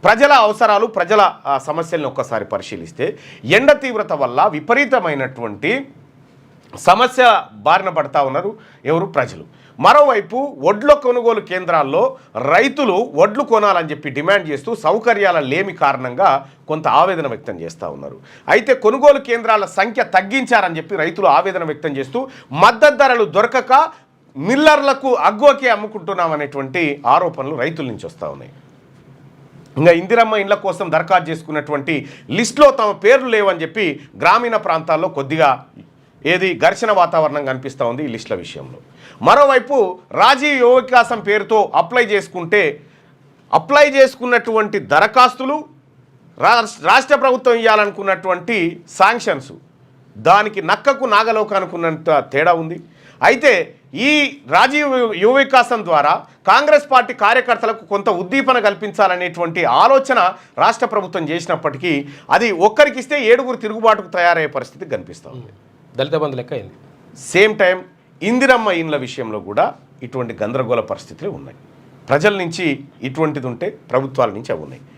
ప్రజల అవసరాలు ప్రజల సమస్యలను ఒక్కసారి పరిశీలిస్తే ఎండ తీవ్రత వల్ల విపరీతమైనటువంటి సమస్య బారిన పడతా ఉన్నారు ఎవరు ప్రజలు. మరోవైపు వడ్ల కొనుగోలు కేంద్రాల్లో రైతులు వడ్లు కొనాలని చెప్పి డిమాండ్ చేస్తూ సౌకర్యాల లేమి కారణంగా కొంత ఆవేదన వ్యక్తం చేస్తూ ఉన్నారు. అయితే కొనుగోలు కేంద్రాల సంఖ్య తగ్గించారని చెప్పి రైతులు ఆవేదన వ్యక్తం చేస్తూ మద్దతు ధరలు దొరకక మిల్లర్లకు అగ్గోకే అమ్ముకుంటున్నామనేటువంటి ఆరోపణలు రైతుల నుంచి వస్తూ ఉన్నాయి. ఇంకా ఇందిరమ్మ ఇండ్ల కోసం దరఖాస్తు చేసుకున్నటువంటి లిస్టులో తమ పేర్లు లేవని చెప్పి గ్రామీణ ప్రాంతాల్లో కొద్దిగా ఘర్షణ వాతావరణం కనిపిస్తూ ఉంది ఈ లిస్టుల విషయంలో. మరోవైపు రాజీవ్ యువ వికాసం పేరుతో అప్లై చేసుకున్నటువంటి దరఖాస్తులు రాష్ట్ర ప్రభుత్వం ఇవ్వాలనుకున్నటువంటి శాంక్షన్స్ దానికి నక్కకు నాగలోక అనుకున్నంత తేడా ఉంది. అయితే ఈ రాజీవ్ యువ వికాసం ద్వారా కాంగ్రెస్ పార్టీ కార్యకర్తలకు కొంత ఉద్దీపన కల్పించాలనేటువంటి ఆలోచన రాష్ట్ర ప్రభుత్వం చేసినప్పటికీ అది ఒక్కరికిస్తే 7 తిరుగుబాటుకు తయారయ్యే పరిస్థితి కనిపిస్తుంది. దళిత బంధు లెక్క అయింది. సేమ్ టైం ఇందిరమ్మ ఇండ్ల విషయంలో కూడా ఇటువంటి గందరగోళ పరిస్థితులు ఉన్నాయి. ప్రజల నుంచి ఇటువంటిది ఉంటే ప్రభుత్వాల నుంచి అవి ఉన్నాయి.